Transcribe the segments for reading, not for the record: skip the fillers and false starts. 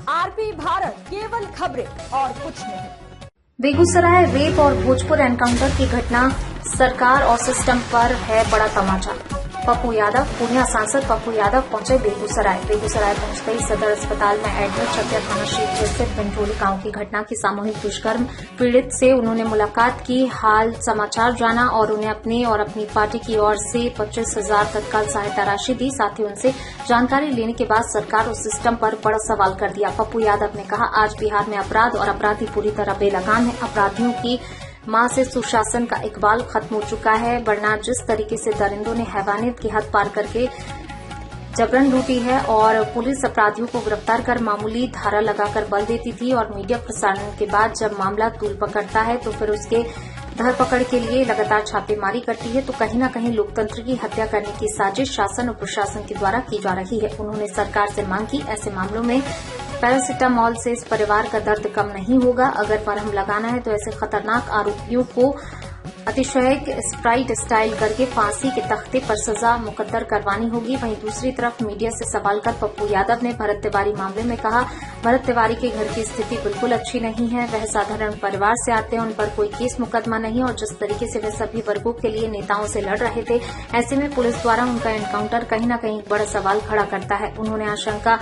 RP Bharat, केवल खबरें और कुछ नहीं। बेगूसराय रेप और भोजपुर एनकाउंटर की घटना, सरकार और सिस्टम पर है बड़ा तमाचा। पप्पू यादव, पूर्णिया सांसद पप्पू यादव पहुंचे बेगूसराय पहुंचते ही सदर अस्पताल में एडमिट चकिया थाना क्षेत्र स्थित बंटोली गांव की घटना की सामूहिक दुष्कर्म पीड़ित से उन्होंने मुलाकात की, हाल समाचार जाना और उन्हें अपनी और अपनी पार्टी की ओर से 25,000 तत्काल सहायता राशि दी। साथ ही उनसे जानकारी लेने के बाद सरकार और सिस्टम पर बड़ा सवाल कर दिया। पप्पू यादव ने कहा, आज बिहार में अपराध और अपराधी पूरी तरह बेलगाम है। अपराधियों की मां से सुशासन का इकबाल खत्म हो चुका है, वरना जिस तरीके से दरिंदों ने हैवानियत की हद पार करके जबरन लूटी है और पुलिस अपराधियों को गिरफ्तार कर मामूली धारा लगाकर बल देती थी और मीडिया प्रसारण के बाद जब मामला तूल पकड़ता है तो फिर उसके धरपकड़ के लिए लगातार छापेमारी करती है, तो कहीं न कहीं लोकतंत्र की हत्या करने की साजिश शासन और प्रशासन के द्वारा की जा रही है। उन्होंने सरकार से मांग की, ऐसे मामलों में पैरासिटामोल से इस परिवार का दर्द कम नहीं होगा। अगर मरहम लगाना है तो ऐसे खतरनाक आरोपियों को अतिशयक स्प्राइट स्टाइल करके फांसी के तख्ते पर सजा मुकद्दर करवानी होगी। वहीं दूसरी तरफ मीडिया से सवाल कर पप्पू यादव ने भरत तिवारी मामले में कहा, भरत तिवारी के घर की स्थिति बिल्कुल अच्छी नहीं है, वह साधारण परिवार से आते हैं, उन पर कोई केस मुकदमा नहीं और जिस तरीके से वे सभी वर्गों के लिए नेताओं से लड़ रहे थे, ऐसे में पुलिस द्वारा उनका एनकाउंटर कहीं न कहीं बड़ा सवाल खड़ा करता है। उन्होंने आशंका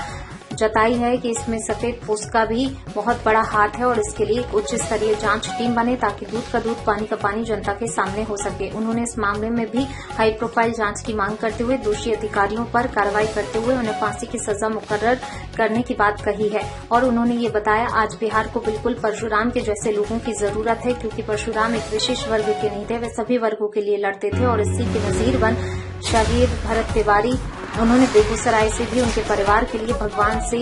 जताई है कि इसमें सफेद पोस्ट का भी बहुत बड़ा हाथ है और इसके लिए एक उच्च स्तरीय जांच टीम बने ताकि दूध का दूध पानी का पानी जनता के सामने हो सके। उन्होंने इस मामले में भी हाई प्रोफाइल जांच की मांग करते हुए दोषी अधिकारियों पर कार्रवाई करते हुए उन्हें फांसी की सजा मुकर्रर करने की बात कही है। और उन्होंने ये बताया, आज बिहार को बिल्कुल परशुराम के जैसे लोगों की जरूरत है, क्योंकि परशुराम एक विशेष वर्ग के नहीं थे, वे सभी वर्गों के लिए लड़ते थे और इसी के नजीर बन शहीद भरत तिवारी। उन्होंने बेगूसराय से भी उनके परिवार के लिए भगवान से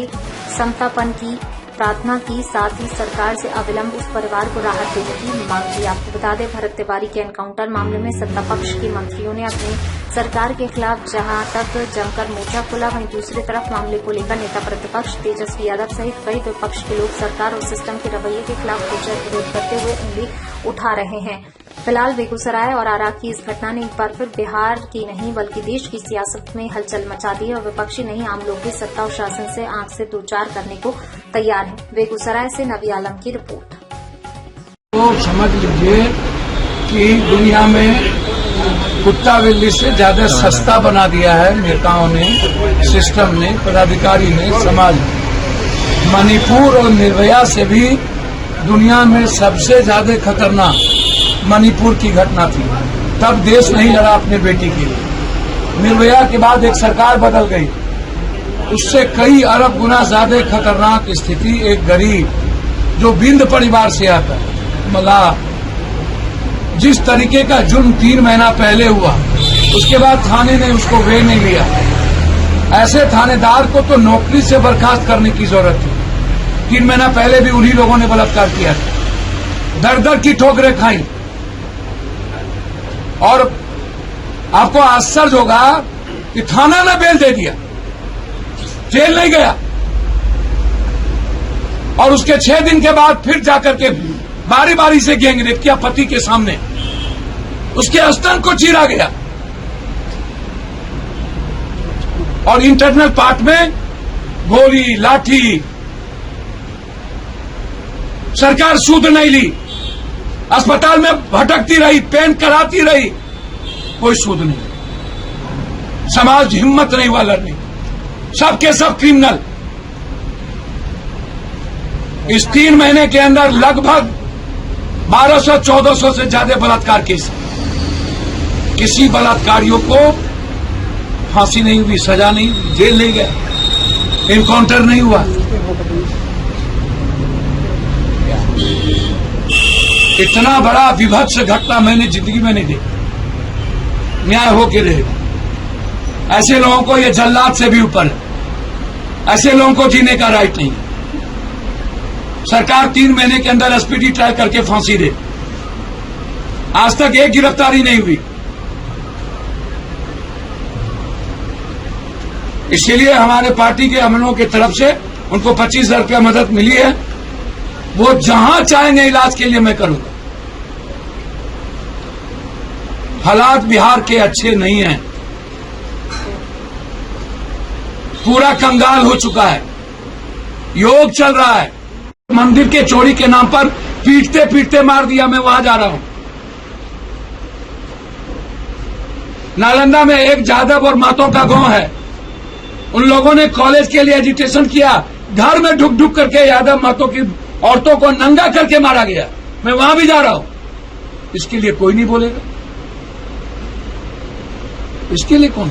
समतापन की प्रार्थना की, साथ ही सरकार से अविलंब उस परिवार को राहत देने की मांग की। आपको बता दें, भरत तिवारी के एनकाउंटर मामले में सत्ता पक्ष के मंत्रियों ने अपनी सरकार के खिलाफ जहां तक जमकर मोर्चा खोला, वहीं दूसरी तरफ मामले को लेकर नेता प्रतिपक्ष तेजस्वी यादव सहित कई विपक्ष के लोग सरकार और सिस्टम के रवैये के खिलाफ विरोध करते हुए उंगली उठा रहे हैं। फिलहाल बेगूसराय और आरा की इस घटना ने एक बार फिर बिहार की नहीं बल्कि देश की सियासत में हलचल मचा दी है और विपक्षी नहीं, आम लोग भी सत्ता और शासन से आंख से दो चार करने को तैयार हैं। बेगूसराय से नबी आलम की रिपोर्ट। तो समझ लीजिए कि दुनिया में कुत्ता बिल्ली से ज्यादा सस्ता बना दिया है नेताओं ने, सिस्टम ने, पदाधिकारी ने, समाज ने। मणिपुर और निर्भया से भी दुनिया में सबसे ज्यादा खतरनाक मणिपुर की घटना थी। तब देश नहीं लड़ा अपने बेटी के लिए। निर्भया के बाद एक सरकार बदल गई, उससे कई अरब गुना ज्यादा खतरनाक स्थिति एक गरीब जो बिंद परिवार से आता है, मलाह, जिस तरीके का जुर्म 3 महीना पहले हुआ, उसके बाद थाने ने उसको वे नहीं लिया। ऐसे थानेदार को तो नौकरी से बर्खास्त करने की जरूरत थी। 3 महीना पहले भी उन्हीं लोगों ने बलात्कार किया था, दर दर की ठोकरें खाई। और आपको आश्चर्य होगा कि थाना ने बेल दे दिया, जेल नहीं गया और उसके 6 दिन के बाद फिर जाकर के बारी बारी से गैंगरेप किया पति के सामने, उसके स्तन को चीरा गया और इंटरनल पार्ट में गोली लाठी। सरकार सूद नहीं ली, अस्पताल में भटकती रही, पेन कराती रही, कोई सूद नहीं। समाज हिम्मत नहीं हुआ लड़ने, सब के सब क्रिमिनल। इस 3 महीने के अंदर लगभग 1200-1400 से ज्यादा बलात्कार केस। किसी बलात्कारियों को फांसी नहीं हुई, सजा नहीं हुई, जेल नहीं गया, एनकाउंटर नहीं हुआ। इतना बड़ा विभत्स घटना मैंने जिंदगी में नहीं देखी। न्याय होके रहेगा। ऐसे लोगों को, ये जल्लाद से भी ऊपर है, ऐसे लोगों को जीने का राइट नहीं। सरकार 3 महीने के अंदर एसपीडी ट्रायल करके फांसी दे, आज तक एक गिरफ्तारी नहीं हुई। इसीलिए हमारे पार्टी के अमलों की तरफ से उनको 25,000 रुपया मदद मिली है। वो जहां चाहेंगे इलाज के लिए मैं करूंगा। हालात बिहार के अच्छे नहीं हैं। पूरा कंगाल हो चुका है। योग चल रहा है। मंदिर के चोरी के नाम पर पीटते पीटते मार दिया। मैं वहां जा रहा हूं। नालंदा में एक जादव और मातों का गांव है। उन लोगों ने कॉलेज के लिए एजिटेशन किया। घर में ढुक ढुक करके यादव मातों की औरतों को नंगा करके मारा गया। मैं वहां भी जा रहा हूं। इसके लिए कोई नहीं बोलेगा। इसके लिए कौन?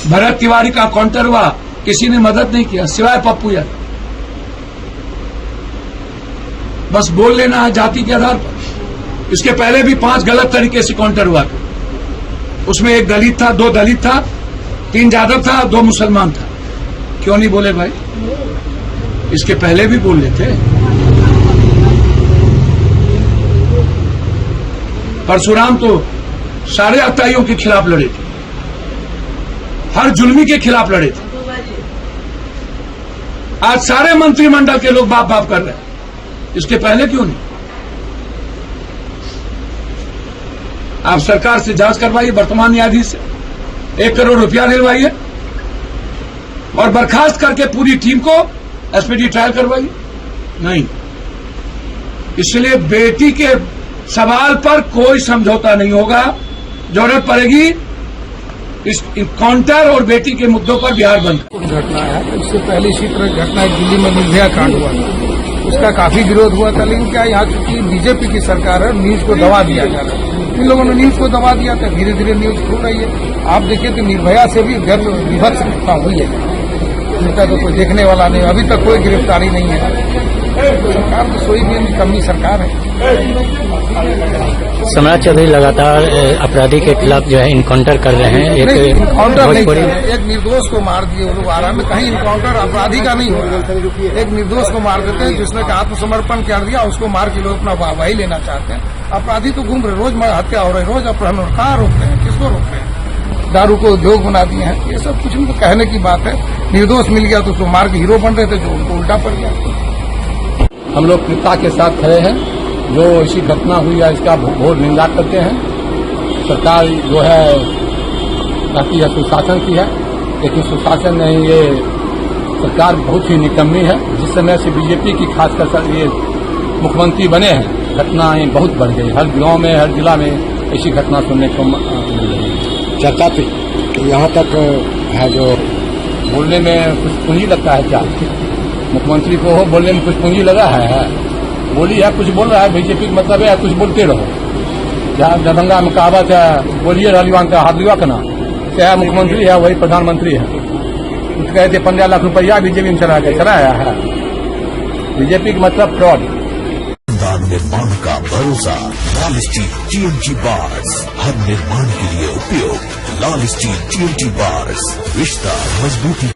भरत तिवारी का काउंटर हुआ, किसी ने मदद नहीं किया सिवाय पप्पू यादव। बस बोल लेना है जाति के आधार पर। इसके पहले भी 5 गलत तरीके से काउंटर हुआ था। उसमें 1 दलित था, 2 दलित था, 3 यादव था, 2 मुसलमान था। क्यों नहीं बोले भाई? इसके पहले भी बोल लेते। परशुराम तो सारे अत्याचारियों के खिलाफ लड़े थे। हर जुल्मी के खिलाफ लड़े थे। आज सारे मंत्रिमंडल के लोग बाप बाप कर रहे हैं। इसके पहले क्यों नहीं? आप सरकार से जांच करवाइए, वर्तमान न्यायाधीश से 1 करोड़ रुपया दिलवाइए और बर्खास्त करके पूरी टीम को एसपीडी ट्रायल करवाइए। नहीं, इसलिए बेटी के सवाल पर कोई समझौता नहीं होगा। जरूरत पड़ेगी इस काउंटर और बेटी के मुद्दों पर बिहार बंद। घटना है। इससे पहले इसी तरह घटना दिल्ली में निर्भया कांड हुआ था। उसका काफी विरोध हुआ था, लेकिन क्या यहाँ चूंकि बीजेपी की सरकार है, न्यूज को दबा दिया जा रहा है। इन लोगों ने न्यूज को दबा दिया था, धीरे धीरे न्यूज खुल रही है। आप देखिए तो निर्भया से भी विभत्स घटना हुई है। इनका तो कोई देखने वाला नहीं। अभी तक कोई गिरफ्तारी नहीं है। सरकार तो सोई भी कमी सरकार है। सम्राट चौधरी लगातार अपराधी के खिलाफ जो है इनकाउंटर कर रहे हैं। इनकाउंटर नहीं, एक निर्दोष को मार दिए वो लोग आराम में। कहीं इनकाउंटर अपराधी का नहीं हो रहा। एक निर्दोष को मार देते हैं जिसने आत्मसमर्पण कर दिया, उसको मार के लोग अपना वाहवाही लेना चाहते हैं। अपराधी तो घूम रहे, रोज हत्या हो रही, रोज अपहरण। और कहाँ रोकते हैं? किसको रोकते हैं? दारू को उद्योग बना दिए हैं। ये सब कुछ उनको कहने की बात है। निर्दोष मिल गया तो उसको मार के हीरो बन रहे थे, जो उनको उल्टा पड़ गया। हम लोग पिता के साथ खड़े हैं। जो ऐसी घटना हुई है इसका घोर निंदा करते हैं। सरकार जो है कहती है सुशासन की है, लेकिन सुशासन नहीं, ये सरकार बहुत ही निकम्मी है। जिस समय से बीजेपी की खासकर ये मुख्यमंत्री बने हैं, घटनाएं बहुत बढ़ गई। हर गांव में, हर जिला में ऐसी घटना सुनने को मिल रही है। चर्चा थी कि यहाँ तक है जो बोलने में कुछ पूंजी लगता है। क्या मुख्यमंत्री को हो बोलने में कुछ पूंजी लगा है? बोली है, कुछ बोल रहा है। बीजेपी का मतलब है कुछ बोलते रहो। जहाँ दरभंगा में कहावत है, बोलिए रहलीवान का हाथ लिवा करना। चाहे मुख्यमंत्री है वही प्रधानमंत्री है। कुछ कहे थे 15 लाख रुपया बीजेपी में चलाया है। बीजेपी का मतलब फ्रॉड। निर्माण का भरोसा लाल स्टील TNT बार्स, हर निर्माण के लिए उपयोग। लाल स्टील TNT बार्स, रिश्ता मजबूती